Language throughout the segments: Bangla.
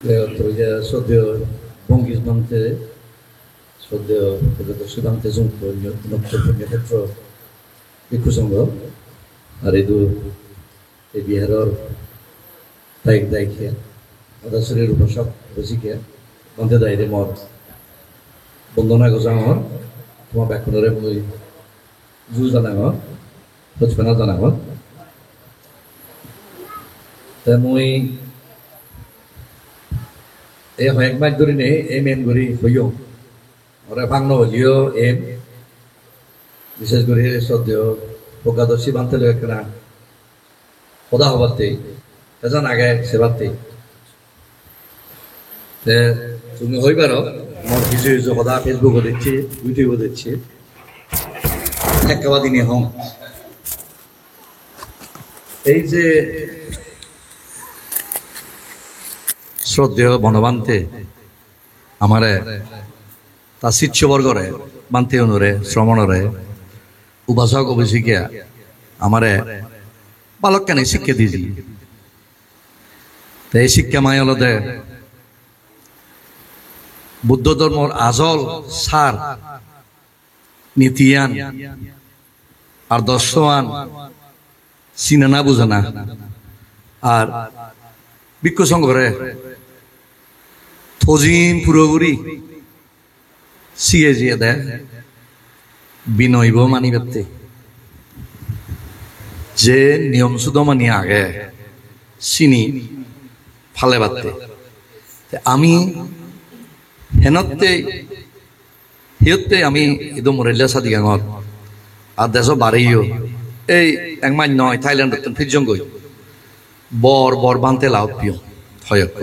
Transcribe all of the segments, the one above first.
শ্রদ্ধেয় বঙ্গিসভান্তে শ্রদ্ধেয় সিদ্ধান্তে নক্ষত্র ভিক্ষু সংঘ আর এই বিহারের দায়িত্বে আদাসরের উপাসক রসিকে বন্ধে দায়রে মর বন্দনা গজাঙর তোমার ব্যাকুণরে মই জু জানাঙর হজফেনা জানাঙর তা মই এই হয়েক মাস ধরে নেই এম এম করি হইও ওরা ভাঙন হলিও এম বিশেষ করে শ্রদ্ধেয় প্রজ্ঞাদর্শী বানতে একটা সদা হবাতে এজন আগে সেবাতে তুমি হইবার আমার কিছু কিছু সদা ফেসবুকও দেখছি ইউটিউবও দেখছি একেবারে দিনে হং এই যে শ্রদ্ধেয় বনবান্তে আমারে তার শিষ্যবর্গরে বান্তে অনুরে শ্রমণরে উপাসক অভিষিকা আমারে বালকখানে শিক্ষা দিয়েছি এই শিক্ষা মায় হলদে বুদ্ধ ধর্মর আজল সার নীতিয়ান আর দর্শন চিনে না বুঝে না আর ভিক্ষু সংঘরে থজিম পুরোপুরি সিয়ে জিয়ে দেয় বিনয়ব মানি ব্যক্তি যে নিয়ম শুধু মানি আগে চিনি ফালে বাড়তে আমি হেনতে আমি একদম মরেলিয়া সাদি গাঙত আর দেশ বাড়িও এই এক মাস নয় থাইল্যান্ড ফিরজং গই বর বানতে লাভ পিও হয়ক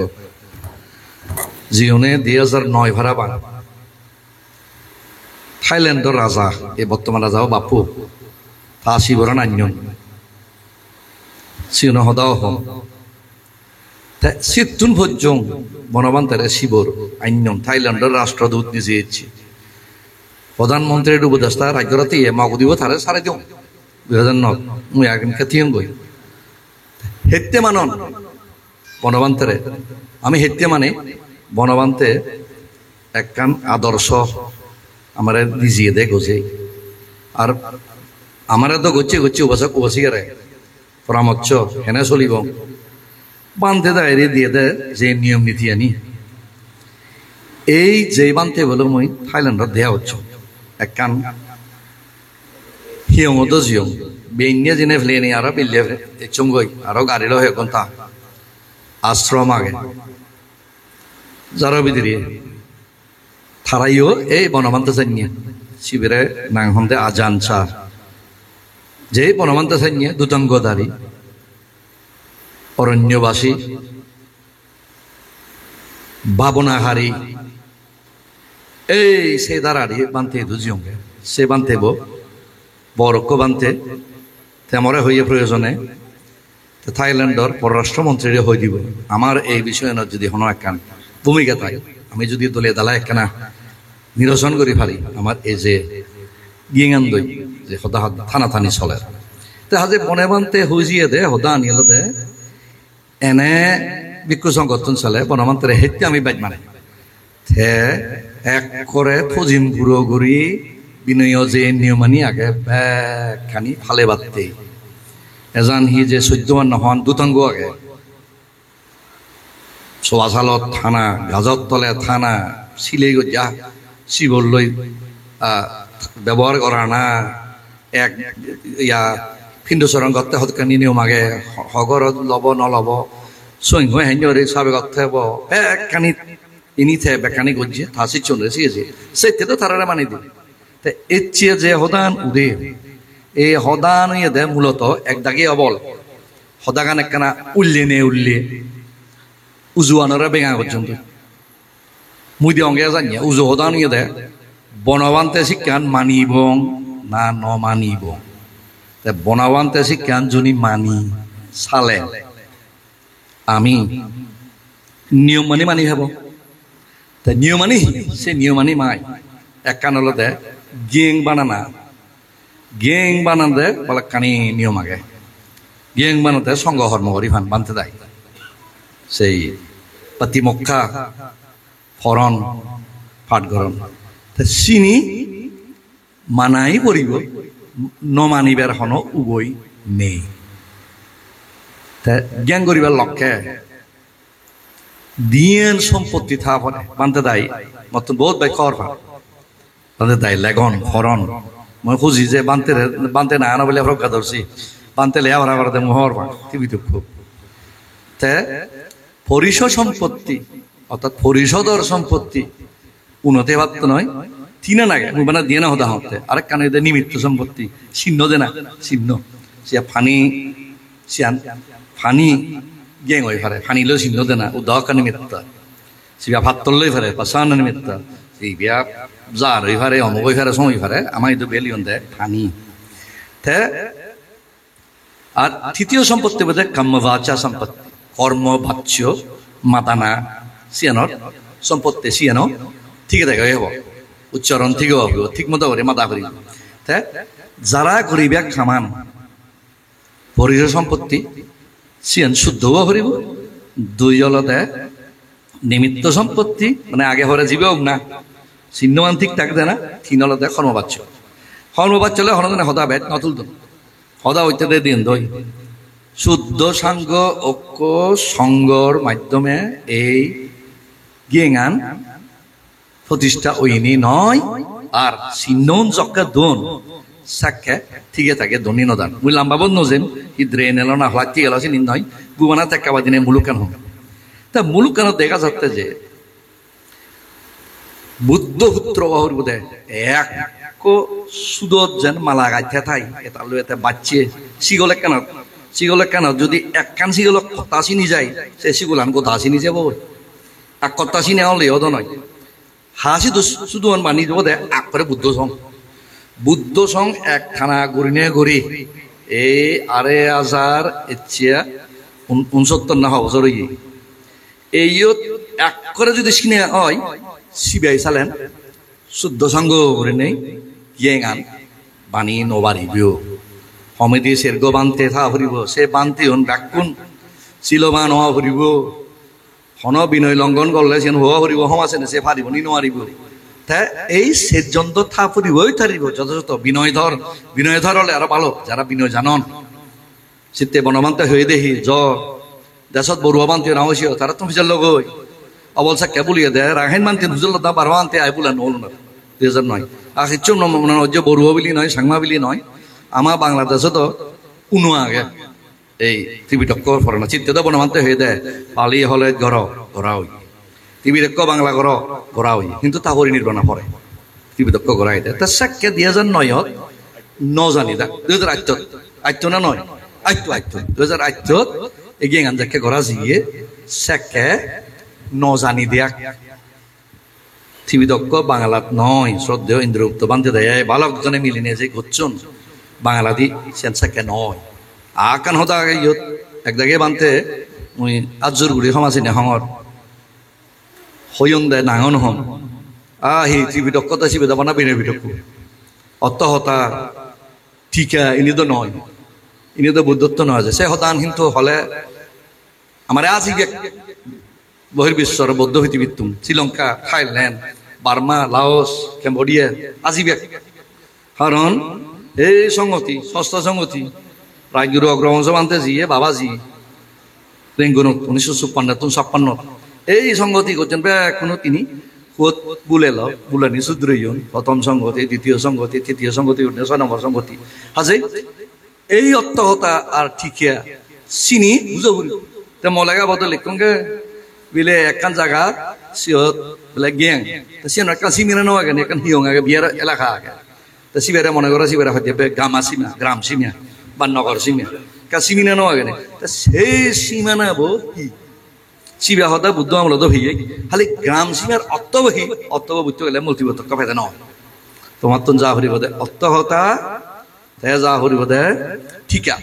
জিওনে 2009 ভাড়া বান থাইল্যান্ডের রাজা এই বর্তমান রাজাও বাপু তা শিবর নান্যন সিওনে হদাও হম সিতুন ভোজ্যং বনবান্তারে শিবর আইন্যন থাইল্যান্ডের রাষ্ট্রদূত নিজে ইচ্ছে প্রধানমন্ত্রীর উপদেষ্টা রাজ্যরাতে মাগু দিব তারে সারে দিও 2009 মুই আগে খেতিয়ন গই হেত্তে মানন বনবান্তারে আমি হেত্তে মানে বনবান্তে একখান আদর্শ আমার দিজিয়ে দে গোছে আর আমার তো গচ্ছে উপাসক উপাসিকারে পরামর্শ হেনে চলিব বান্ধে দেয় দিয়ে দেয় যে নিয়ম নীতি আনি এই যে বান্ধে বলো মই থাইল্যান্ডত দেয়া হচ্ছে একখান হিয়মত জিয়ম বেইনিয়া জেনে ফেলে নি আরো বিল্লে চুঙ্গই আরো গাড়ির হয়ে তা আশ্রম আগে যারা বিদিরে থারাইও এই বনবান্তে চাইনিয়ে শিবিরে নাংহন্দে আজান চা যে বনবান্তে চাইনিয়ে দুতঙ্গধারী অরণ্যবাসী ভাবনাহারী এই সে দাঁড়াড়ি বানতে দুজিয়ঙ্গে সে বানতে বরক্ষ বানতে তেমরে হইয়ে প্রয়োজনে থাইল্যান্ডর পররাষ্ট্রমন্ত্রী হয়ে দিব আমার এই বিষয়ে যদি হন একখান ভূমিকা তাই আমি যদি দলে দালা একখানা নিরসন করি পারি আমার এই যে গিয়াঙ্গই যে হদা থানা থানি চলে তাহলে বনে বানতে হুজিয়ে দে হদা আনিয়ে দে এনে ভিক্ষু সংগঠন চলে বনমন্ত্রে হেঁটে আমি বাইক মানে এক করে ফজিম গুড়ো গুড়ি বিনয় যে নিয়মানি আগে ব্যাগখানি ফালে বাড়তে এজান হি যে 14 নহন দুতঙ্গ আগে সোয়াশালত থানা গাজর তলে থানা সিলে যা শিবর লই ব্যবহার করা না এক ইয়া ফিন্দুচরণ করতে হতকানি নিয়ম আগে হগরত লব নলব সৈং হয়ে হেঞ্জরে সাবে করতে হব একখানি ইনি থে বেকানি গজ্জে থাসি চন্দ্রে শিখেছে সেতে তো তারা মানি দিই এর চেয়ে যে হদান উদে এই হদান দে মূলত এক দাগে অবল হদাগান একখানা উল্লে উজুয়ানরা বেঙা পর্যন্ত মুই দিয়ে অঙ্গে জানিয়ে উজু হদান দে বনবান্তে শিক্ষান মানিব না ন মানিব বনবান্তে শিক্ষান যদি মানি চালে আমি নিয়ম মানি হব নিয়ম মানি সে নিয়ম মানি মাই এক কানলতে গেং বানাতে বলে কানি নিয়ম আগে গেং বানাতে সংঘ হর্ম করি বানতে দেয় সেই পাতিমক্কা ফরন পাঠগরণ চিনি মানাই পড়িব নমানিবার হন উভয় নেই জ্ঞান করিবার লক্ষ্যে দিয়েন সম্পত্তি থা পড়ে বানতে দায়ী মতন বহুত বাই খর বানতে দায়ী লেগন হরণ মই খুঁজি যে বানতে না আনা বলে রক্ষা ধরছি বানতে লে আবার আবার মোহর পা টিভি খুব তে পরিষদ সম্পত্তি অর্থাৎ পরিষদর সম্পত্তি উন্নতি ভাবতে নয় তিনা নাগে মানে দিয়ে না হতা হতে আরেক কানে নিমিত্ত সম্পত্তি চিহ্ন দে না চিহ্ন সে ফানি সিয়ান ফানি গেং হয়ে পারে ফানিলেও চিহ্ন দে না উদকা নিমিত্ত সিবা ভাত তললেই পারে পাশান নিমিত্ত সেই বিয়া যার হয়ে পারে অমুক হয়ে পারে সময় পারে আমার এই বেলিয়ন দেয় ফানি তে আর তৃতীয় সম্পত্তি বোধ কাম্যবাচা সম্পত্তি কর্ম বাচ্য মাতানা সিয়ানোর সম্পত্তি সিয়ানো ঠিক থাকে হব উচ্চারণ ঠিক হব ঠিক মতো করে মাতা করি যারা গরিবেক খামান পরিষদ সম্পত্তি সিয়ান শুদ্ধ করিব দুই জলতে নিমিত্ত সম্পত্তি মানে আগে হরে জীবে হোক না চিহ্নমান ঠিক থাকতে না তিন হলতে কর্মবাচ্য হলে হরদনে হদা বেদ নতুল হদা হইতে দিন দই শুদ্ধ সাঙ্গ ঐক্য সঙ্গর মাধ্যমে এই গেঙান প্রতিষ্ঠা ওইনি নয় আর চিহ্ন জক্কা দোন সাক্ষে ঠিকে থাকে দনি নদান মুই লাম্বাবদ নজেন হিদ্রে নেল না হলাকি গেল চিনি নয় গুবানা তেকাবা দিনে মুলুকান হন তা মুলুকানত দেখা যাচ্ছে যে বুদ্ধ পুত্র বাহুর বোধে এক সুদত যেন মালা গাইতে থাই এটা লো এতে বাচ্চে সিগলে কেন যদি এক কান সিগল কথা চিনি যায় সে সিগুলান কথা চিনি যাব আর কথা চিনি হলে অদ নয় হাসি তো শুধু বানি দেবো দে আগ করে বুদ্ধ সং এক খানা গড়িনে গড়ি এই ২,৫৬৯ না বছর এই এক করে যদি চিনে হয় সিবিআই চালেন শুদ্ধ সঙ্গ করে নেই গিয়ে গান বানি নবারিবিও সমিতি সের্গ বানতে থা ফুরিব সে বানতে হন ব্যাকুণ চিলবান হওয়া ফুরিব হন বিনয় লঙ্ঘন করলে সে হওয়া ফুরিব সমাজে সে ফারিব নি নোৱাৰিব তা এই সেজন্ত থা ফুরিবই থারিব যথাযথ বিনয়ধর হলে আরো ভালো যারা বিনয় জানন চিত্তে বনবান্তে হয়ে দেখি দেশত বড়ুয়া বান্তে না হয়েছে তারা তো ভিজার লগ অবল সাক্ষা বলিয়ে দেয় রাখাইন মানতে হুজল দা বারো আনতে আই বলে নল না ২০০৯ আর কিচ্ছু যে বড়ুয়া বিলি নয় সাংমা বিলি নয় আমার বাংলাদেশে তো কোনো আগে এই ত্রিবিটক্ষ পড়ে না চিত্তে তো বনমানতে হয়ে দেয় পালি হলে গড়া হই ত্রিবিটক্ষ বাংলা গড়া হই কিন্তু তা পরিনির্বাণা পড়ে ত্রিবিটক্ষ গড়াই দেয় তার সাক্ষা ২০০৯ নজানি দা ২০০৮ আইতো না নয় আইতো ২০০৮ এগিয়ে গান যাকে গড়া জিয়ে সাক্ষা নজানি দেয়া ত্রিবিদক্ষ বাংলাত নয় শ্রদ্ধেয় ইন্দ্রগুপ্ত বান্ধে দেয় বালকজনে মিলিনে যে ঘুরছুন বাংলাদি সেন্সাকে নয় আকান হতা আগে ইয়ত এক জায়গায় বানতে মুই আজুর গুড়ি সমাজী নেহঙর হইয়ং দেয় নাঙন হম আহি ত্রিবিদক্ষতা শিবে যাবা না বিনয় বিদক্ষ অত হতা ঠিকা ইনি তো নয় ইনি তো বুদ্ধত্ব নয় যে সে হতান কিন্তু হলে আমার আজি বহির্বিশ্বর বৌদ্ধ পৃথিবীতুম Sri Lanka Thailand Burma Laos Cambodia আজিবে কারণ এই সংগতি ষষ্ঠ সংগতি রাজগুরু অগ্রবংশ মানতে জিয়ে বাবাজি রেঙ্গুন ১৯৫৬ এই সংগতি করছেন কোনো তিনি বুলেনি শুদ্রইন প্রথম সংগতি দ্বিতীয় সংগতি তৃতীয় সংগতি ৬ নম্বর সংগতি হাজে এই অত্যহতা আর ঠিকিয়া চিনি বুঝো মলেগা বদল লিখুনগে বিলে একখান জায়গা সিহত বলে গ্যাং সিয়ান একটা সিমিনা নেওয়া গেন এখন হিয়ং আগে বিয়ার এলাকা আগে তা সিবারে মনে করো সিবারে হয়তো গামা সীমা গ্রাম সীমা বা নগর সীমা কা সিমিনা নেওয়া গেন তা সেই সীমানা বো কি সিবা হতা বুদ্ধ আমল তো ভিয়ে খালি গ্রাম সীমার অত্তবহি বুঝতে গেলে মূর্তিবত কফাইতে নয় তোমার তো যা হরিব দে অত্ত হতা যা হরিব দে ঠিকা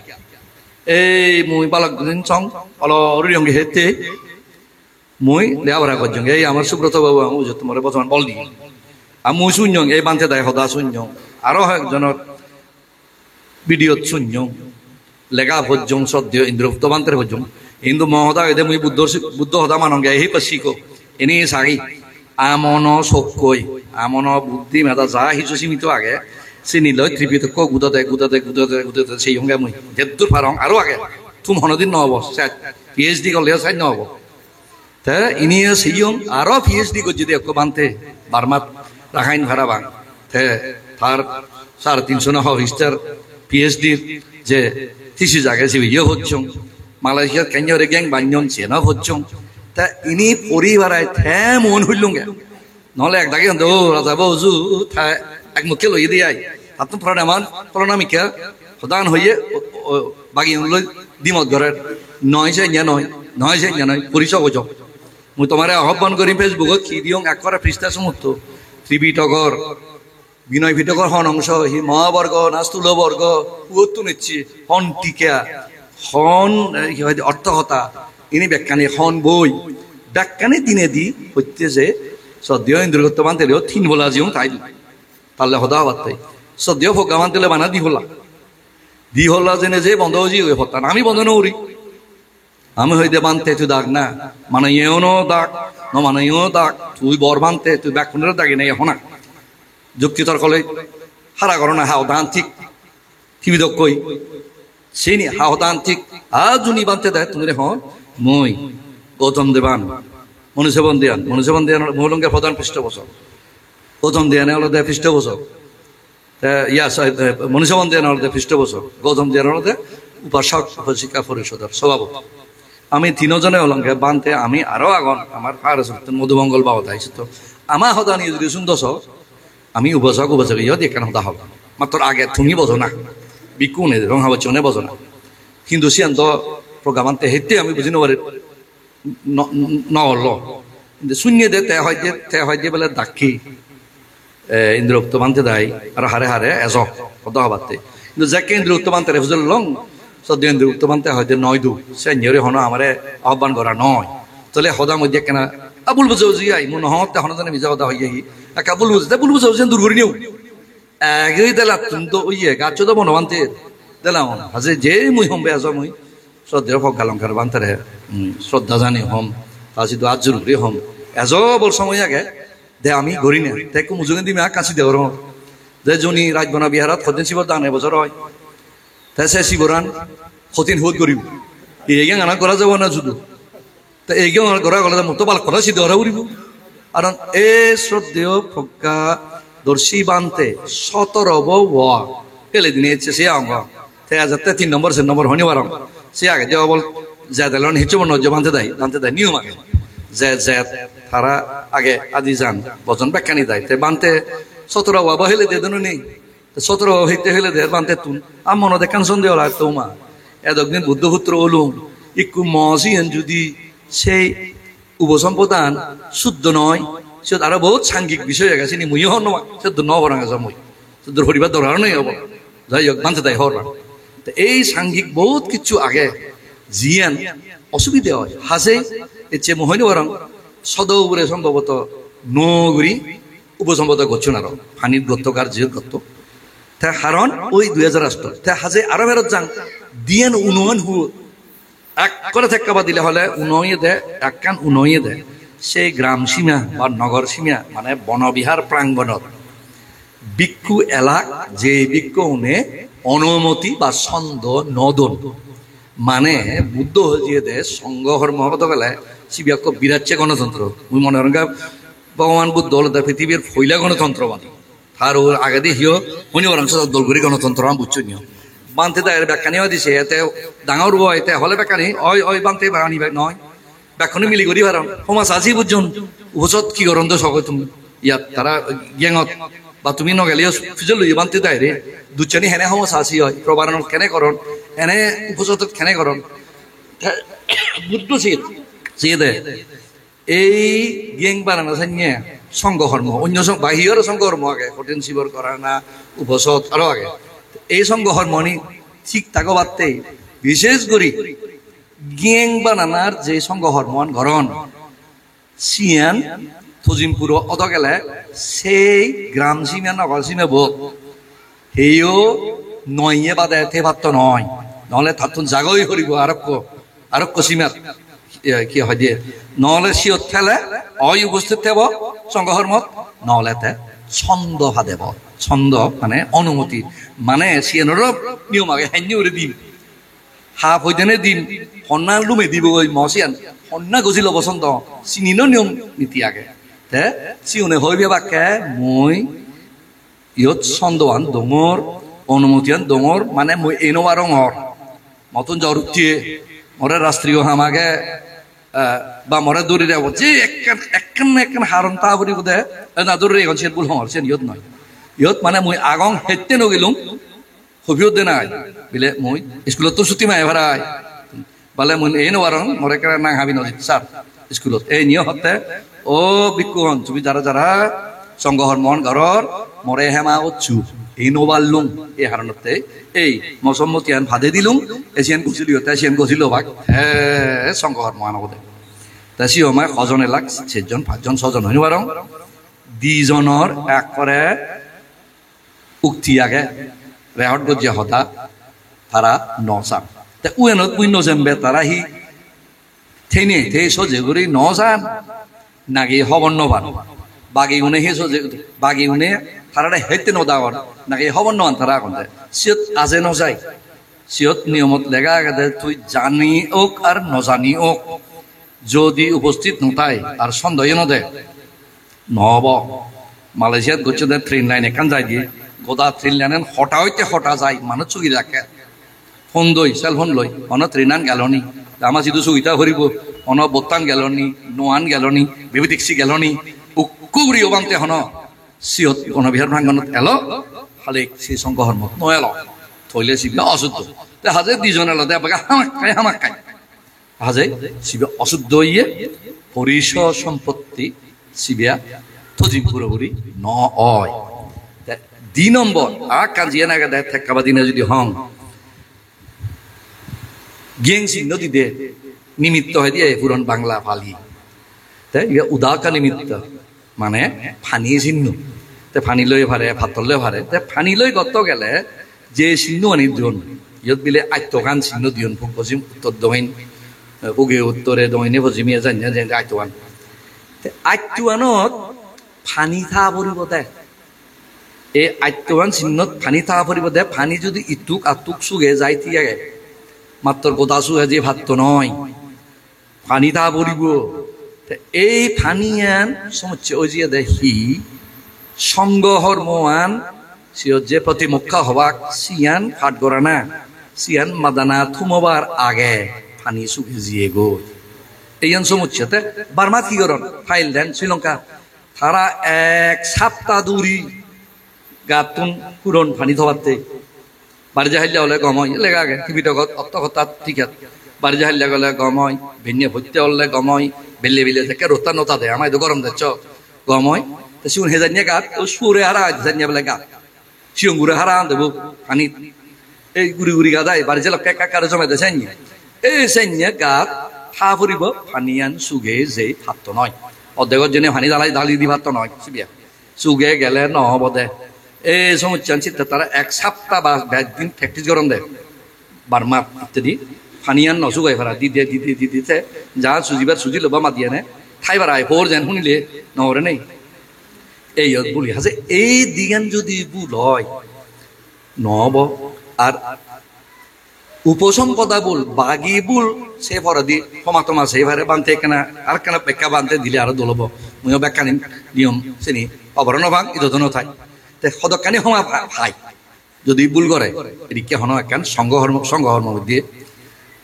এই মুই বালক দিন চং অলরিয়ঙ্গে হেতে মুই লেয়াবরা করছং এই আমার সুব্রত বাবু আমি তোমার বর্তমান বল দিই আমি মুই শূন্য এই বানতে দেয় সদা শূন্য আরো একজনের ভিডিওত শূন্য লেগা ভোজ্যং শ্রদ্ধেয় ইন্দ্রগুপ্ত বান্তের ভোজ্যং কিন্তু মহদা এদে মুই বুদ্ধ হদা মানঙ্গে এই পাশিকো এনে সারি আমন চককৈ আমন বুদ্ধি মেধা যা হিচু সীমিত আগে চিনি লয় ত্রিপিটক গুদতে সেই সঙ্গে মুই যেদূর পারং আরো আগে তুম হনদিন নহব পিএইচডি করলে সাইড নহব তা ইনি সেইয়ং আরো পিএইচডি করছি দেখো বানতে বার্মাত রাখাইন ভাড়া বাং তার 350 না হিস্টার পিএইচডির যে থিসিস আগে সে ইয়ে হচ্ছং মালয়েশিয়ার কেঞ্জরে গ্যাং বাঞ্জন চেনা হচ্ছং তা ইনি পরিবারায় থ্যা মন হইলুঙ্গে নহলে এক দাগে ও রাজা বজু থা এক মুখে লইয়ে দিয়ে আই হাতন প্রণামিকা প্রদান হইয়ে বাগি লই দিমত ঘরের নয় পরিচয় বোঝ মুই তোমারে আহ্বান করি ফেসবুকত কি দিয়ং এক করে পৃষ্ঠা সমুক্ত ত্রিপিটকর বিনয় পিটকর হন অংশ হি মহাবর্গ নাস্তুল বর্গ পুয়ত্তু নিচ্ছি হন টিকা হন অর্থকতা ইনি ব্যাখ্যানে হন বই ব্যাখ্যানে দিনে দি হচ্ছে যে সদ্য ইন্দ্রগত্য বানতেলেও থিন বলা যেও তাই তাহলে হদা হবার তাই সদ্য ফোকা বানতেলে বানা দি হল্লা জেনে যে বন্ধ হজি ওই হত্যা আমি বন্ধ নৌরি আমি হইতে বানতে তুই দাগ না মানে ইয়েও ন দাগ ন মানে ইয়েও দাগ তুই বর বানতে তুই ব্যাখ্যানের দাগে নেই হনা যুক্তিতর কলে হারা করো না হাওদান্তিক টিভিদক কই সেই নি হাওদান্তিক আজ জুনি বানতে দেয় তুমি হন মই গৌতম দেবান মনুষ্যবন দিয়ান মৌলঙ্গের প্রধান পৃষ্ঠপোষক গৌতম দিয়ানে হলো দেয় পৃষ্ঠপোষক মনুষ্যবন দিয়ান হলো পৃষ্ঠপোষক গৌতম দিয়ান হলো উপাসক শিক্ষা পরিষদের সভাপতি আমি তিনজনে অলঙ্কে বানতে আমি আরো আগন আমার মধুমঙ্গল বাবা আইসি তো আমার হদা নিয়ে যদি শুনতেছ আমি উপাসক ইয়ে দিয়ে কেন হদা হব মাত্র আগে তুমি বোঝো না বিকু নে রঙা বচ্চনে বোঝো না কিন্তু সিয়ান্ত প্রোগ্রামান্তে হেঁটে আমি বুঝি নবারে নহল শূন্য দে তে হয় দিয়ে বেলে দাক্ষী ইন্দ্রগুপ্ত বানতে দেয় আর হারে হারে এজক হদা হবাতে কিন্তু যাকে ইন্দ্রগুপ্ত বানতে রেফুজল লং সদ্য ইন্দ্রগুপ্ত বানতে হয়তো নয় দু সে নিয়রে হন আমারে আহ্বান করা নয় তাহলে হদা মধ্যে কেনা আবুল বুঝাও জিয়াই মন হতে হন জানে মিজা হদা হইয়া এক আবুল বুঝাও যেন দূর করি নিও একই দিলা তুমি তো ওই গাছ তো মন বানতে দিলাম হাজে যে মুই হম বেজ মুই শ্রদ্ধেয় ফক গালঙ্কার বানতে রে শ্রদ্ধা জানি হম তাছি তো আজ জরুরি হম এজ বল সময় আগে দে আমি ঘুরি না দেখো মুজুগে দিমে কাছি দেওয়ার যে জনি রাজবনা বিহারাত খদিন শিবর দান এবছর হয় তাই সে শিবরান খতিন হুদ করিব এই আনা করা যাব না শুধু তা এই আনা করা গেলে মতো পাল কথা সিদ্ধ হরা উড়িব কারণ এ শ্রদ্ধেয় ফক্কা দর্শী বানতে 17 পেলে দিনে সে অঙ্গ যাতে 3 নম্বর 4 নম্বর হনিবার সে আগে দেওয়া বল যা দিলেন হিচু নজ্জ বানতে দেয় নিয়ম আগে যে তারা আগে আদি যান বজন ব্যাখ্যানি দেয় তে বানতে 17 বা হেলে দেদন নেই 17 হইতে হেলে দে বানতে তুন আর মনে দেখান সন্দেহ হয় তোমা এতদিন বুদ্ধপুত্র হলুম একটু মসিয়েন যদি সেই উপসম্পদান শুদ্ধ নয় সে আরো বহুত সাংঘিক বিষয় হয়ে গেছে মুইও হন সে নবরাং আছে মই শুদ্ধ হরিবার দরকার নেই হব যাই হোক বানতে দেয় হর এই সাংঘিক বহুত কিছু আগে জিয়ান অসুবিধা হয় হাসে এর চেয়ে মহিনী বরং সদৌরে সম্ভবত নগরী উপসম্পদ করছো না ফানির গত্তকার যে গত্ত তা হারণ ওই 2008 তা হাজে আরো ফেরত যান দিয়েন উন্নয়ন হু এক করে থেকাবা দিলে হলে উন্নয়ে দেয় এক কান উন্নয়ে দেয় সেই গ্রাম সীমা বা নগর সীমা মানে বনবিহার প্রাঙ্গণত ভিক্ষু এলাক যে ভিক্ষু উনে অনুমতি বা ছন্দ নদন মানে বুদ্ধ হজিয়ে দে সংঘ ধর্ম কত বেলায় শিবিয়াক বিরাটছে গণতন্ত্র মুই মনে করেন ভগবান বুদ্ধ হল পৃথিবীর ফইলা গণতন্ত্রবাদী তার ওর আগে দিয়ে হিও উনি ওরাংশ দলগুড়ি গণতন্ত্র আমি বুঝছো নিও বানতে দেয় ব্যাখ্যানি দিছে এতে ডাঙর বয় এতে হলে ব্যাখ্যানি ওই বানতে বাগানি নয় ব্যাখ্যানি মিলি করি পারন সমাজ আজি বুঝুন উপসত কি করন তো সকল তুমি ইয়াত তারা গ্যাঙত বা তুমি নগেলিও ফিজল লই বানতে দেয় রে দুচানি হেনে সমাজ আসি হয় প্রবারণ কেনে করন এনে উপসত কেনে করন বুদ্ধ চেয়ে দে এই গেং বানানো চাইনে সংঘ ধর্ম অন্য বাহির সংঘ ধর্ম আগে কঠিন শিবর করা না উপসত আরো আগে এই সংঘ ধর্মনি ঠিক তাকে বাদতে বিশেষ করে গেং বানানার যে সংঘ ধর্মন ঘরন সিয়ান থজিমপুর অত গেলে সেই গ্রাম সীমা নগর সীমা বোধ হেও নয়ে বাদে এতে ভাত নয় নহলে তাতুন জাগই করিব আরক্ষ আৰু কচিমাত কি হয় দিয়ে নহলে সিয়ত ঠেলে অই উপস্থিত থাকব সংঘধর্মত নহলেতে ছন্দ হাদেব ছন্দ মানে অনুমতি মানে সিয়নৰ নিয়ম আগে হাইনি উরে দিম হাফ হইতেনে দিম সন্না লুমে দিব মসিয়ান সন্না গজিল বসন্ত চিনিন নিয়ম নীতি আগে তে সিউনে হইবে বাক্যে মই ইয়ত ছন্দৱান দঙৰ অনুমতিয়ান দঙৰ মানে মই এনেৱা ৰঙৰ মতন জৰুতিয়ে মরে রাষ্ট্রীয় হামাগে বা মরে দৌড়ি যাব যে একখান হারন তা বলি বোধে না দৌড়ি এখন সে ভুল হওয়ার সে ইয়ত নয় ইয়ত মানে মই আগং হেতে নগেলুম হবিও দে নাই বিলে মই স্কুলত তো ছুটি মাই ভাড়াই বলে মই এই নবারং মরে কেন না হাবি নজিত স্যার স্কুলত এই নিয় হতে ও বিকুহন তুমি যারা যারা সংঘহর মন ঘরর মরে হেমা উচ্ছু এই নবাল্লুম এই হারণতে এই মসম্মতিয়ান ভাদে দিলুম এশিয়ান গুছিলি এশিয়ান গছিল ভাগ হ্যাঁ সংঘহর মহান হতে তা সিও আমায় কজনে লাগ 6 জন 5 জন 6 জন হইনি বারং দুজনের এক করে উক্তি আগে রেহট গজিয়া হতা তারা নসান তা উয়েনত উই নজেম্বে তারা হি থেনে থে সজে গরি নসান নাকি হবন্নবান বাগি উনে হে সজে বাগি উনে তারা হেতে নদাগর নাকি হবন্নবান তারা কন্তে সিয়ত আজে নজাই সিয়ত নিয়মত লেগা গেছে তুই জানি ওক আর নজানি ওক যদি উপস্থিত নতাই আর সন্দেহ নদে নহব মালয়েশিয়াত গচ্ছে ট্রেন লাইন এখান যাই দিয়ে গোদা ট্রেন লাইন হটা হইতে হটা যায় মানুষ চুকি রাখে ফোন দই সেলফোন লই অন ট্রেনান গেলনি আমার যিটো সুবিধা করিব অন বত্তান গেলনি নোয়ান গেলনি বিবিদিক্সি গেলনি উকুগুড়ি অবান্তে হন সিয়ত গণবিহার প্রাঙ্গণত এলো খালি সেই সংঘহর্মত নয়েল থইলে সিবলে অশুদ্ধ তে হাজে দুজন এলো দে হামাক খাই হাজে সিবে অশুদ্ধ ইয়ে পরিস সম্পত্তি সিবিয়া থজিম পুরোপুরি ন অয় 2 নম্বর আর কাজিয়া নাগা দেয় থেকাবা দিনে যদি হং গেং চিহ্ন দিতে নিমিত্ত হয় দিয়ে পুরন বাংলা ফালি তাই উদাকা নিমিত্ত মানে ফানি চিহ্ন তে ফানি লই ভারে ভাতলে ভারে তে ফানি লই গত গেলে যে চিহ্ন আনি দিন ইয়ত বিলে আত্মগান চিহ্ন দিন পশ্চিম উত্তর দক্ষিণ উগে উত্তরে দক্ষিণে পশ্চিমে জানিয়া যে আত্মগান আত্মগানত ফানি থা পরিব দে এই আত্মগান চিহ্নত ফানি থা পরিব দে ফানি যদি ইটুক আতুক সুগে যাই তিয়াগে মাত্র গোদা সুহে যে ভাত নয় ফানি থা পরিব এই ফানিয়ান সমুচ্চ ওজিয়ে দেখি সংঘহর্মান সিও যে প্রতিমুখা হবাক সিয়ান ফাট গড়া না সিয়ান মাদানা থুমবার আগে ফানি সুগে জিয়ে গো এইয়ান সমুচ্চতে বার্মা কি করন ফাইল দেন শ্রীলঙ্কা তারা 1 সপ্তাহ দূরি গাতুন পুরন ফানি থবাতে বাড়ি যাইলে হলে গময় লেগা আগে টিভিটগত অত্তকতা ঠিক আছে বাড়ি যাইলে গেলে গময় ভিন্নে ভর্তি হলে গময় বেলে বেলে থেকে রোতা নতা দে আমায় তো গরম দিচ্ছ গময় তো শিউন হে জানিয়ে গাত ও সুরে হারা জানিয়ে বলে গাত শিউন গুড়ে হারা আন দেবো পানি এই গুড়ি গুড়ি গাদাই বাড়ি যাই কাকারে জমা দে সাইনি এই সাইনিয়ে গাত থা ফুরিব ফানিয়ান সুগে যে ভাত নয় অর্ধেকর জন্য ফানি দালি দি ভাত নয় সিবিয়া সুগে গেলে নহব দে এই সমুচ্চান চিত্তে তারা 1 সপ্তাহ বা 20 দিন প্র্যাকটিস গরম দে বার্মা ইত্যাদি ফানিয়ান নসুগাই ভাড়া দিতে যা সুজিবার সুজি লবা মা দিয়ে নে খাইবার আয় ভোর যেন শুনিলে নহরে নেই এই বুলি হাজে এই দিগান যদি ভুল হয় নহব আর উপসম্পদা বল বাগি বুল সে ফরদি সমাতমা সেই ভারে বানতে কেনা আর কেনা বেকা বানতে দিলে আরো দলব ময়ও বেকানি নিয়ম চিনি অবরণ ভাগ ইদন থাই তে সদকানি সমা ভাই যদি ভুল করে এদিকে হন একান সংঘহর্ম দিয়ে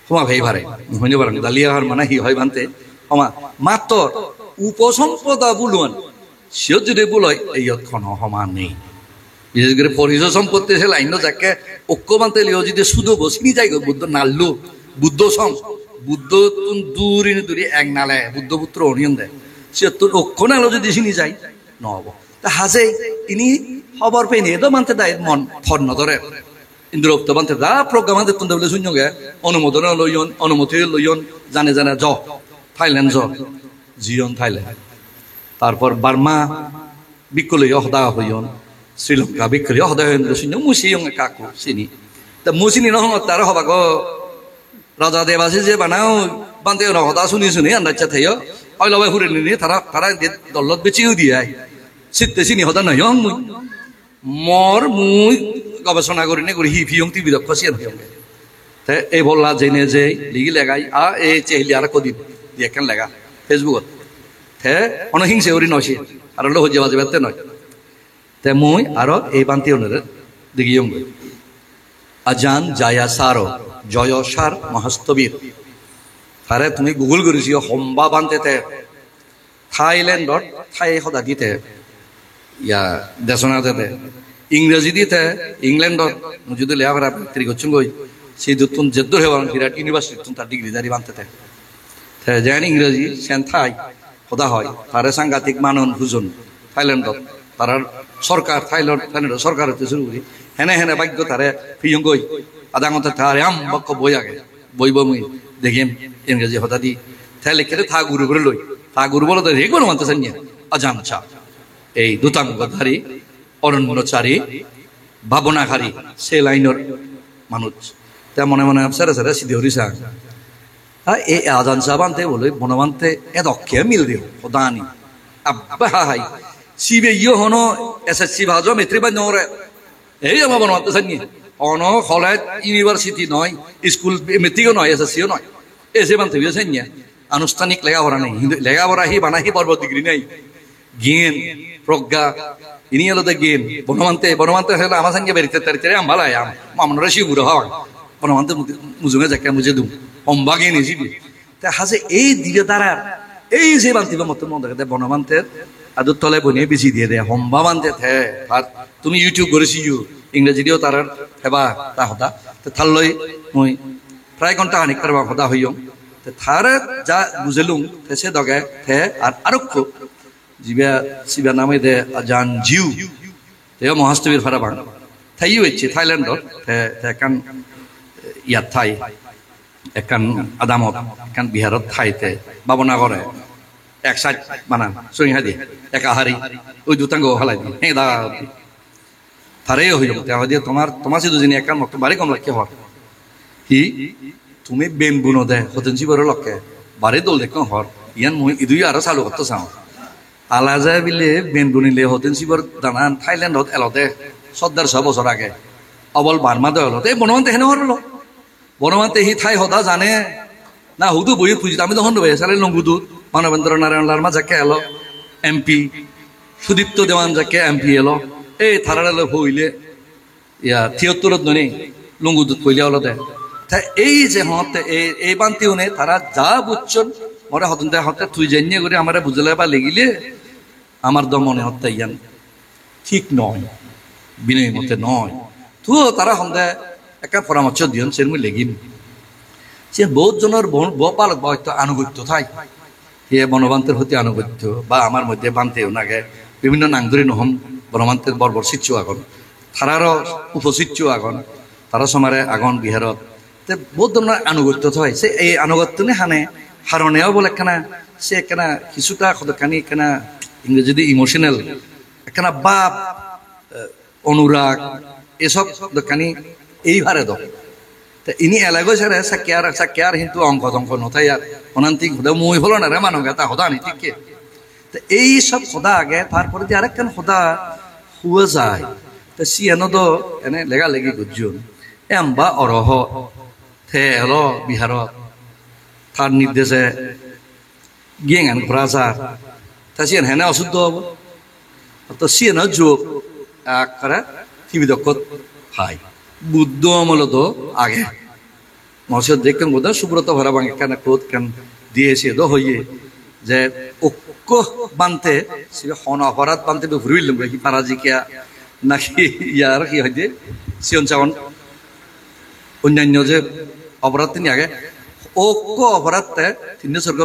সমা ভাই ভারে হইনে পারেন দালিয়া হর মানে হি হয় বানতে সমা মাত্র উপসম্পদা বুলুয়ান সিও যদি ভুল হয় এই খন সমান নেই বিশেষ করে পরিচ সম্পত্তি সে লাইন যাকে ঐক্য বানতে লিও যদি শুধু বসনি যাই বুদ্ধ নাল্লু বুদ্ধ সম বুদ্ধ দূরি দূরি এক নালে বুদ্ধ পুত্র অনিয়ন দেয় সে তোর ঐক্য নালো যদি চিনি যাই নহব তা হাজে তিনি খবর পেয়ে নিয়ে তো মানতে দেয় মন ফর নধরে ইন্দ্রপ্ত বানতে দা প্রজ্ঞা মানতে তুন্দে বলে শুনছ গে অনুমোদন লইয়ন অনুমতি লইয়ন জানে জানে জ থাইল্যান্ড জ জিয়ন থাইল্যান্ড তারপর বার্মা বিকলে হদা হইয়ন শ্রীলঙ্কা বিক্রি হদা হইন শুনছ মুসি কাকু চিনি তা মুসিনি নহম তার হবা গো রাজা দেবাসী যে বানাও বান্ধে কথা শুনি শুনি আন্দাজা থাইও অইলবাই হুরে নিনি তারা দলত বেচিও দিয়ে সিটতে চিনি হতা নয় মুই মর মুই গবেষণা করি নে করি হি ফিয়ং টিভি দক্ষ সিয়ান হইং তে এই বললা জেনে যে লিগি লেগাই এই চেহলি আর কদি দিয়ে কেন লেগা ফেসবুকত তে অনহিংসে করি নসি আর লো হজে বাজে বেতে নয় তে মুই আর এই বান্তি ওনারে দিগিয়ং আজান জায়া সারো জয় সার মহাস্তবীর তারে তুমি গুগল করেছি হম্বা বানতে থাইল্যান্ডত থাই সদা দিতে ইয়া দেশনাতে ইংরেজি দিতে ইংল্যান্ডত যদি লেয়া করা তিরি করছুন গই সেই দুতুন যেদ্দুর হেবান বিরাট ইউনিভার্সিটি তার ডিগ্রি দাঁড়ি বানতে যেন ইংরেজি সেন থাই সদা হয় তারে সাংঘাতিক মানন ভুজন থাইল্যান্ডত তার সরকার থাইল্যান্ড সরকার হতে শুরু করি হেনে হেনে ভাগ্য তারে ফিয়ং গই আধা ঘন্টা তারে আম বাক্য বই আগে বইব মুই দেখিম ইংরেজি হতা দি তাই লিখে থা গুরু করে লই থা গুরু বলো তো রেগুলো মানতে চান আজাম চা এই দুতাঙ্গধারী অরণ্যচারী ভাবনাকারী সে লাইনের মানুষ তা মনে মনে সারে সারে সিদ্ধি হরিসা এই আজান চা বানতে বলে বনবানতে এ দক্ষে মিল দিও হদানি আব্বা হাই সিবে ইয়ে হনো এসএসসি ভাজো মেট্রি বা নরে এই আমার বনবানতে চান অন কলেজ ইউনিভার্সিটি নয় স্কুল মেট্রিকও নয় এসএসসিও নয় এসে বানতে হয়েছেন আনুষ্ঠানিক লেখাপড়া নেই লেখাপড়া হি বানাহি পর্ব ডিগ্রি নেই জ্ঞান প্রজ্ঞা ইনি হলো তো জ্ঞান বনমান্তে হলে আমার সঙ্গে বেরিতে তারিতে ভালাই আমরা শিগুড়ো হওয়া বনমান্তে মুজুঙে যাকে মুজে দু অম্বা জ্ঞান এসিবি তা হাসে এই দিকে তারা এই যে বান্তিব মতো মন দেখে বনমান্তের আদর তলে বনিয়ে বেশি দিয়ে দেয় হম্বা বানতে থে আর তুমি ইউটিউব করেছি ইংরেজি দিয়েও তার হেবা তা হতা থাল লই মই প্রায় ঘন্টা অনেক কারবার হতা হইম থারে যা বুঝেলুম সে দগে থে আর আরক্ষ জিবা সিবা নামে দে আজান জিউ তেও মহাস্তবীর ফারা বাং থাই হচ্ছে থাইল্যান্ডত একান ইয়াত থাই একান আদামত একান বিহারত থাইতে বাবনা করে এক সাইড বানান সঙ্গে হাদি একাহারি ওই দুতাঙ্গ হালাই দি হ্যাঁ দা থারে হইল দিয়ে তোমার সে দুজনী একান মত বাড়ি কম লাগ হর হি তুমি বেন বুনো দে হতেন জীবর লক্ষ্যে বাড়ি দোল দেখ হর ইয়ান মুই ইদুই আরো চালু করতে চাও আলা যায় বিলে বেন বুনিলে হতেন শিবর দানান থাইল্যান্ডত এলতে ১০০ বছর আগে অবল বার্মা দে এলতে বনমান্তে হেনে হরলো বনমান্তে হি থাই হদা জানে না হুদু বই পুজি আমি তখন দেবে সালে লঙ্গুদু মানবেন্দ্র নারায়ণ লার্মা যাকে এলো এমপি সুদীপ্ত দেওয়ান যাকে এমপি এলো এই থারালে হইলে ইয়া ৭৩ ননি লঙ্গুদুত কইলে হলো দে এই যে হতে এই বান্তি উনি তারা যা বুঝছেন মরে হতে তুই জানিয়ে করে আমার বুঝলে বা লেগিলে আমার দ মনে হতে ইয়ান ঠিক নয় বিনয় মতে নয় তো তারা হতে একটা পরামর্শ দিন সে মুই লেগিম সে বহুত জনের পালক বা হয়তো আনুগত্য থাই সে বনবান্তের হতে আনুগত্য বা আমার মধ্যে বান্তেও নাগে বিভিন্ন নাংদরি নহম বনবান্তের বর্বর শিষ্য আগন তারারও উপশিষ্য আগন তারা সমারে আগন বিহারত বহুত ধরনের আনুগত্য হয় সে এই আনুগত্য নে হানে হারণেও বলে একখানা সে একখানা কিছুটা কতখানি একখানা ইংরেজি ইমোশনাল একখানা বাপ অনুরাগ এসব দোকানি এই ভারে দ ইনি এলাগো সারে সাকিয়ার কিন্তু অঙ্ক নথাই আর অনান্তিক মই হলো না রে মানুষ এটা হদা নি ঠিক এই সব সদা আগে তারপরে যে আরেকখান সদা হুয়া যায় তা সিয়ানো তো এনে লেগা লেগি গুজন এম্বা অরহ থে এলো বিহারত তার নির্দেশে গিয়েন ঘোরাচার তা সিয়ান হেনে অশুদ্ধ হব তো সিয়ানো যোগ করে টিভি দক্ষত হাই বুদ্ধ আমলত আগে মসজিদ দেখতেন বোধ সুব্রত ভরা বাঙে কেন ক্রোধ কেন দিয়েছে দো হইয়ে যে ঐক্য বানতে হন অপরাধ বানতে ঘুরিলাম কি পারাজি কিয়া নাকি ইয়ার কি হইতে সিয়ন চাওন অন্যান্য যে অপরাধ তিনি আগে ঐক্য অপরাধতে তিনি স্বর্গ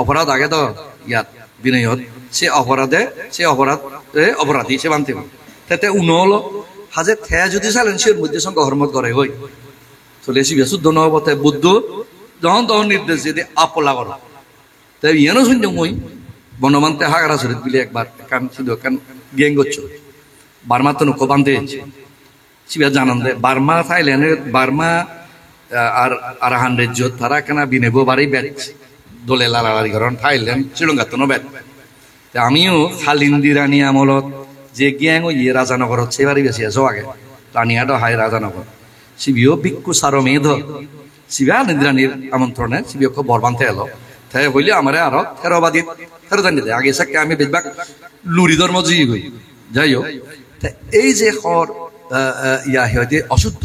অপরাধ আগে তো ইয়াত বিনয়ত সে অপরাধী সে বানতে তাতে উনল হাজে থে যদি চালেন সের মধ্যে সঙ্গে হরমত করে হই চলে এসি শুদ্ধ নহবতে বুদ্ধ যখন তখন নির্দেশ দিয়ে আপলা কর তাই ইয়ানো শুনছো মই বনমান্তে হাগারা শরীর বিলে একবার কান শুধু কান গেং করছো বার্মা তো নৌকো বান্ধে সিবা জানান দে বার্মা থাইল্যান্ডের বার্মা আর আরাহান রাজ্য তারা কেনা বিনেব বাড়ি ব্যাট দোলে লালালারি করেন থাইল্যান্ড শ্রীলঙ্কা তো ব্যাট আমিও খালিন্দি রানী আমলত যে গ্যাং ও ইয়ে রাজানগরত সেবারই বেশি আছো আগে রানিয়াটো হাই রাজানগর শিবিও ভিক্ষু সারো মেধ শিবা আনন্দি রানীর আমন্ত্রণে শিবিও খুব বরবান্তে এলো তাই হইলে আমার আরো থেরোবাদী থেরো জানি দেয় আগে সাকে আমি বেশিরভাগ লুরি ধর্ম জি হই যাই হোক এই যে হর ইয়া হয় অশুদ্ধ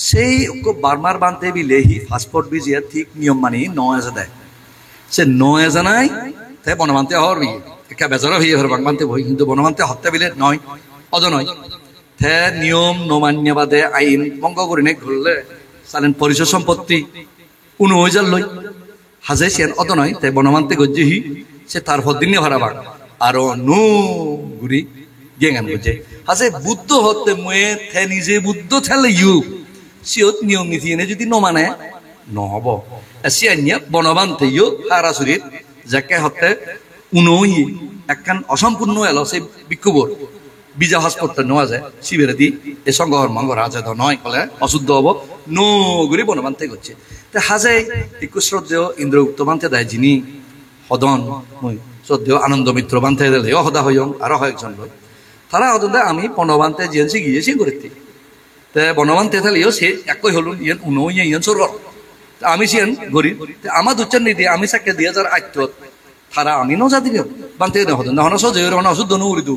সেই বারমার বানতে বিলেহি পাসপোর্ট বিজিয়া ঠিক নিয়ম মানি নয় দেয় সে নয় জানাই তাই বনমান্তে হর বি একটা বেজারও হইয়ে হর বাংমান্তে বই কিন্তু বনমান্তে হত্যা বিলে নয় অদ নয় থে নিয়ম নমান্যবাদে আইন ভঙ্গ করে নে ঘুরলে চালেন পরিচয় সম্পত্তি কোনো হয়ে যার লই হাজে সেন অত নয় তাই বনমান্তে গজ্জিহি সে তার হদ্দিনে ভাড়াবাগ আর নু গুড়ি গেঙ্গান গজ্জে হাজে বুদ্ধ হতে মুয়ে থে নিজে বুদ্ধ থেলে ইউ সিয়ত নিয়ম নীতি এনে যদি নমানে নহব সিয়ানিয়া বনবান্তে ইউ হারাসুরিত যাকে হতে উনই একখান অসম্পূর্ণ এলো সেই বিক্ষোভর বিজা হাসপাতাল নেওয়া যায় শিবের দি এ সংগর মঙ্গর হাজে নয় কলে অশুদ্ধ হব নো গুড়ি বনবান্তে করছে তা হাজে একটু শ্রদ্ধেয় ইন্দ্রগুপ্ত বান্তে দেয় যিনি হদন শ্রদ্ধেয় আনন্দ মিত্র বান্তে দিলে হদা হইম আরো কয়েকজন লোক তারা হদন আমি বনবান্তে জিয়েছি গিয়েছি করতে তে বনবান্তে থাকলেও সে একই হলুন ইয়েন উনো ইয়েন সরগর আমি সিয়েন গরিব আমার দুচ্চার নিদি আমি সাকে 2008 তারা আমি নজা দিল বান্তে হদন হন সজে অশুদ্ধ নৌরি দু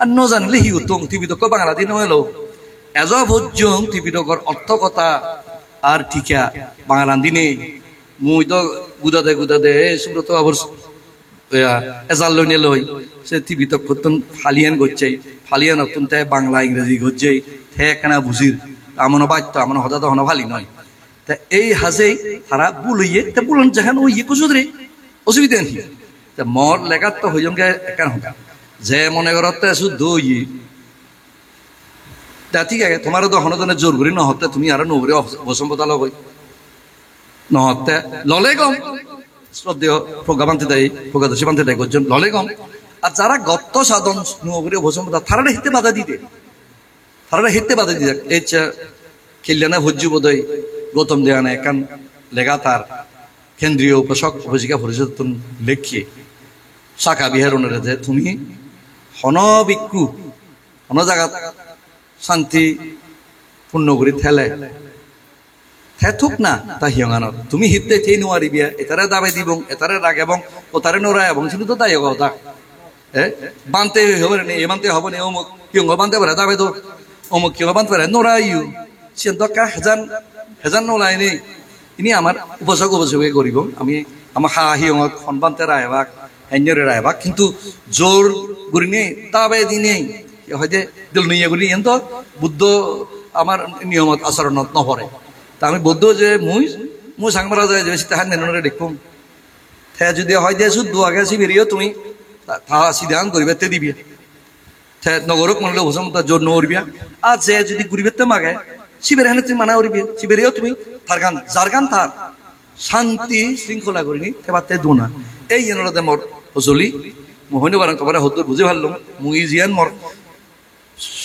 আর ন জানলে হি উত্তম টিভিদক বাংলা দিন হলো এজ ভোজ্যং টিভিদকর অর্থ কথা আর ঠিকা বাংলা দিনে মুই তো গুদাদে সুব্রত আবার এজাল লইনে লই সে টিভিদক করতেন ফালিয়ান গচ্ছাই ফালিয়ান অত্যন তাই বাংলা ইংরেজি গজ্জাই ঠে কেনা বুঝির আমন বাধ্য আমন হঠাৎ হন ভালি নয় তা এই হাজেই তারা বুলইয়ে তা বুলন যেখানে ওই কুচুদরে অসুবিধা নেই তা মর লেখার তো হইজম গে একান হকা যে মনে করতে শুদ্ধ ই তা ঠিক আছে তোমারও তো হনজনে জোর করি নহতে তুমি আরো নবরে বসম্পতা লগ নহতে ললে কম শ্রদ্ধেয় প্রজ্ঞাবান্তে দেয় প্রজ্ঞাদর্শী বান্তে দেয় গজন ললে কম আর যারা গত্ত সাধন নবরে বসম্পতা তারা হিতে বাধা দিতে তারা হিতে বাধা দিতে এই কল্যাণা ভোজ্য বোধই গৌতম দেয়ানে একান লেগা তার কেন্দ্রীয় উপশক উপজিকা পরিষদ লেখিয়ে শাখা বিহারণের যে তুমি হন বিক্ষু হন জায়গা শান্তি পূর্ণ করে ঠেলে থেথুক না তা হিয়ঙানত তুমি হিতে থেই নোয়ারি বিয়া এটারে দাবে দিব এটারে রাগ এবং ওটারে নোরা এবং শুধু তো তাই কথা বানতে হবে না এ বানতে হবে না অমুক কিয়ং বানতে পারে দাবে তো অমুক কিয়ং বানতে পারে নোরা ইউ সে দরকার হেজান নোলাই নেই ইনি আমার উপসকে করিব আমি আমার হা হিয়ঙ খন বানতে রায়বাক হেঞ্জরে রায়বাক কিন্তু জোর গুরি নেই তাবে দিনে হয়তো দিল নিয়ে গুলি এন তো বুদ্ধ আমার নিয়মত আচরণত নপরে তা আমি বৌদ্ধ যে মুই সাংমারা যায় যে তাহার নেনরে দেখুম তে যদি হয় যে শুদ্ধ আগে বেরিয়েও তুমি তাহা সিদ্ধান্ত করিবে তে দিবি তে নগরক মনলে হোসম তা জোর নরবিয়া আর যে যদি গুরিবেতে মাগে শিবের হেনে তুমি মানা করিবে শিবেরিও তুমি তার গান যার গান তার শান্তি শৃঙ্খলা করিনি তেবাতে দোনা এই জেনরতে মর হজলি মহনি বারং কবারে হদ্দুর বুঝে ভাললাম মুই জিয়ান মর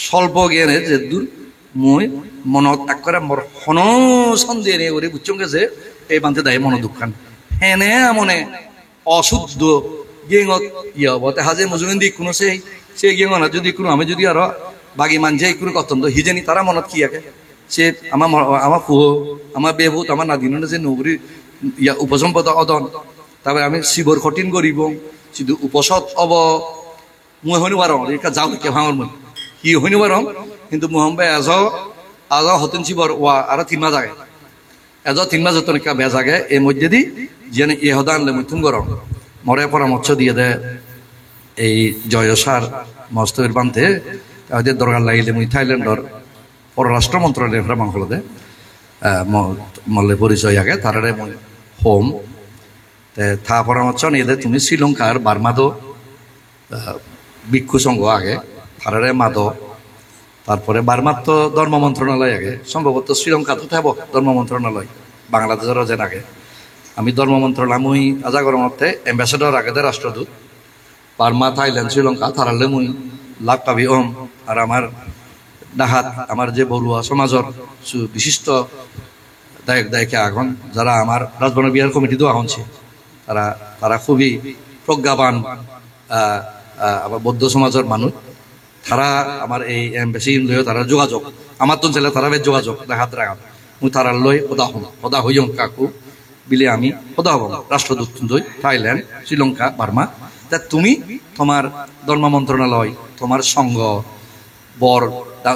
স্বল্প জ্ঞানে যে দূর মই মনত একবারে মর হন সন্দেহ নিয়ে করে বুঝছম গেছে এই বান্ধে দায় মন দুঃখান হেনে মনে অশুদ্ধ গেঙত ইয়ে হব হাজে মজুরিন দি কোনো সেই গেঙনা যদি কোনো আমি যদি আরো বাগি মানছে কোনো কতন্দ হিজেনি তারা মনত কি আগে সে আমার ফুহ আমার বেভূত আমার নাদিন যে নগরী ইয়া উপসম্পদ অদন তারপরে আমি শিবর কঠিন করিব শুধু উপসদ অব মুই হইনি পারং যাও কে ভাঙর মই কি হইনি পারং কিন্তু মুহম্বে আজ হতেন শিবর ওয়া আর 3 মাস আগে এজ 3 মাস হতেন কা বেজ আগে এই মধ্যে দি যেন এ হদান লে মুতুম গরম মরে পরামর্শ দিয়ে দেয় এই জয়সার মস্তবের বান্ধে তাদের দরকার লাগিলে মুই থাইল্যান্ডর পররাষ্ট্র মন্ত্রণালয় ভ্রমণ দে মল্লে পরিচয় আগে তারারে মই হোম থা পরামর্শ নিয়ে দে তুমি শ্রীলঙ্কার বার্মাদো ভিক্ষু সংঘ আগে তারারে মাদ তারপরে বার্মার তো ধর্ম মন্ত্রণালয় আগে সম্ভবত শ্রীলঙ্কা তো থাকব ধর্ম মন্ত্রণালয় বাংলাদেশেরও যেন আগে আমি ধর্ম মন্ত্রণালয় মুই আজাগর মতে এম্বাসেডর আগে দে রাষ্ট্রদূত বার্মা থাইল্যান্ড শ্রীলঙ্কা তারালে মুই লাভ পাবি ওম আর আমার ডাহাত আমার যে বড়ুয়া সমাজর বিশিষ্ট দেখে এখন যারা আমার রাজবন বিহার কমিটিতেও আহনছে তারা তারা খুবই প্রজ্ঞাবান আবার বৌদ্ধ সমাজের মানুষ তারা আমার এই এমবেসি লইও তারা যোগাযোগ আমার তো ছেলে তারা বেশ যোগাযোগ দেখাত রাখা মুই তারা লই সদা হইয়ং কাকু বিলে আমি সদা হব রাষ্ট্রদূত লই থাইল্যান্ড শ্রীলঙ্কা বার্মা তা তুমি তোমার ধর্ম মন্ত্রণালয় তোমার সংঘ বর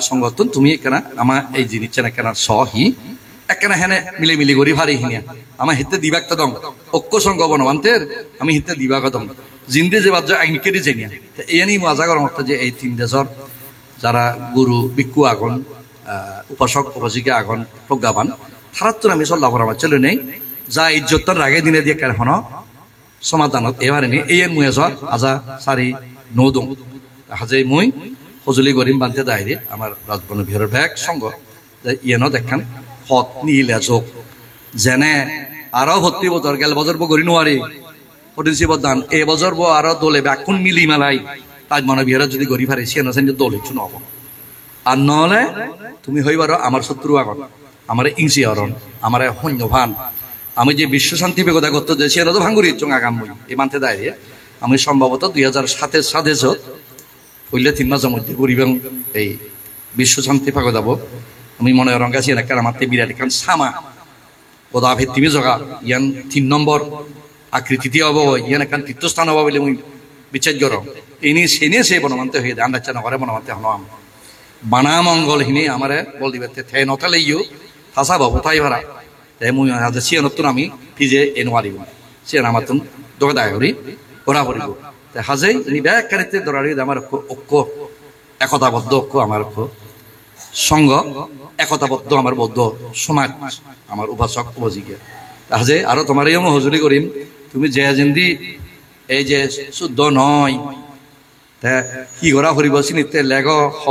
সংগঠন তুমি এখানে আমার এই জিনিস কেনা সহি একখানা হেনে মিলি করি ভারি হিনিয়া আমার হিতে দিবাক দম ঐক্য সংঘ বনবান্তের আমি হিতে দিবাক দম জিন্দে যে বাদ আইন কেটে যাইনিয়া এই নিয়ে মজা করার মতো যে এই 3 দেশর যারা গুরু ভিক্ষু আগুন উপাসক উপাসিকা আগুন প্রজ্ঞাবান তারার তো আমি চল্লা করা আমার চলে নেই যা ইজ্জতর রাগে দিনে দিয়ে কেন হন সমাধানত এবারে নি এই মুয়ে জ্বর আজা সারি নৌদং হাজে মুই সজুলি গরিম বানতে দায়রে আমার রাজবন বিহারের ব্যাগ সঙ্গ ইয়েন দেখান হত নিলে যোগ যেনে আরো ভর্তি বছর গেল বছর গড়ি নোয়ারি পটিসি বদান এই বছর আরো দলে ব্যাকুন মিলি মেলাই রাজবন বিহারের যদি গড়ি ফারে সিয়েন সেন দলে চুন হব আর নহলে তুমি হইবার আমার শত্রু আগন আমার ইংসি হরণ আমার সৈন্যভান আমি যে বিশ্ব শান্তি কথা করতে যে সিয়েন তো ভাঙ্গুরি চং আগাম মুই এই মানতে দায়রে আমি সম্ভবত 2007 সালে হইলে 3 মাসের মধ্যে গরিবেন এই বিশ্ব শান্তি পাক যাব আমি মনে রঙাছি একটা আমার বিরাট এখন সামা ওদা ভিত্তিমে জগা ইয়ান 3 নম্বর আকৃতিতে হব ইয়ান এখন তীর্থস্থান হব বলে মুই বিচার করো এনে সেনে সে বনমানতে হয়ে ধান রাখছে না ঘরে বনমানতে হলাম বানা মঙ্গল হিনে আমারে বল দিবে থে নতালে ইউ ফাঁসা বাবু তাই ভাড়া তাই মুই সিয়ে নতুন আমি ফিজে এ নোয়ারিব সিয়ে আমার তুন দোকা দায় করি ওরা করিব হাজে ইনি ব্যাখ্যারিতে দরারি আমার ঐক্য একতাবদ্ধ ঐক্য আমার সংঘ একতাবদ্ধ আমার বৌদ্ধ সমাজ আমার উপাসক উপাসিকা হাজে আরো তোমার এই হজুরি করিম তুমি যে জিন্দি এই যে শুদ্ধ নয় তা কি করা হরিব চিনিতে লেগ হ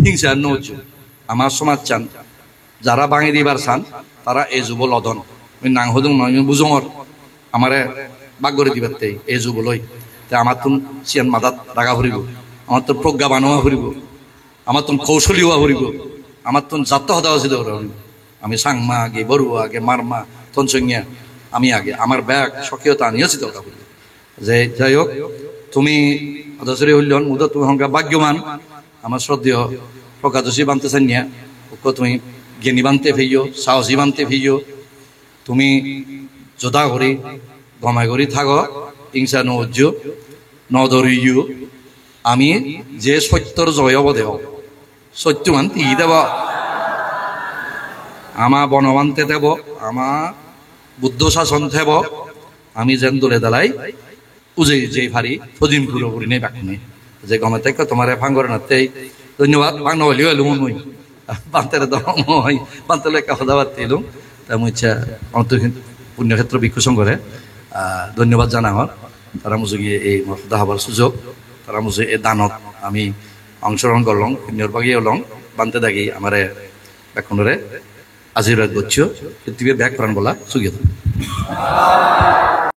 হিংসা নজ আমার সমাজ চান যারা বাঙি দিবার চান তারা এই যুব লদন নাং হদুং নয় বুঝর আমারে বাগ করে দিবার এই যুব লই আমার তুন সিয়ান মাদাত রাগা ভরিব আমার তোর প্রজ্ঞাবান হওয়া ভরিব আমার তুন কৌশলী হওয়া ভরিব আমার তুন জাত হদা হচ্ছে আমি সাংমা আগে বড়ুয়া আগে মারমা তনসংজ্ঞা আমি আগে আমার ব্যাগ স্বকীয়তা নিয়োজিত কথা বলি যে যাই হোক তুমি অদসরি হইলেন মুদ তুমি সংখ্যা ভাগ্যমান আমার শ্রদ্ধেয় প্রকাশী বানতে চাইনিয়া তুমি জ্ঞানী বানতে ফেইও সাহসী বানতে ফেইও তুমি যোদ্ধা করি গমাই করি থাকো হিংসা নজ্য নদরিও আমি যে সত্যর জয় দেহ সত্যমান তি দেব আমা বনবান্তে দেব আমা বুদ্ধ শাসন দেব আমি যেন দলে দালাই উজে যে ভারি ফদিম পুরোপুরি নেই বাকি যে গমে থেকে তোমার ফাঙ্গর নাতে ধন্যবাদ ফাং নহলিও এলুম মুই বান্তের দম হয় বান্তেলে একা কথা বার্তা এলুম তা মুই ইচ্ছা পুণ্যক্ষেত্র ভিক্ষু সংঘরে ধন্যবাদ জানা হল তারা মুঝে গিয়ে এই মর্যাদা হবার সুযোগ তারা মুঝে এই দানত আমি অংশগ্রহণ করলাম পুণ্যর লং বানতে দাগি আমার এখনরে আশীর্বাদ করছো পৃথিবীর ব্যাগ প্রাণ বলা সুগিয়ে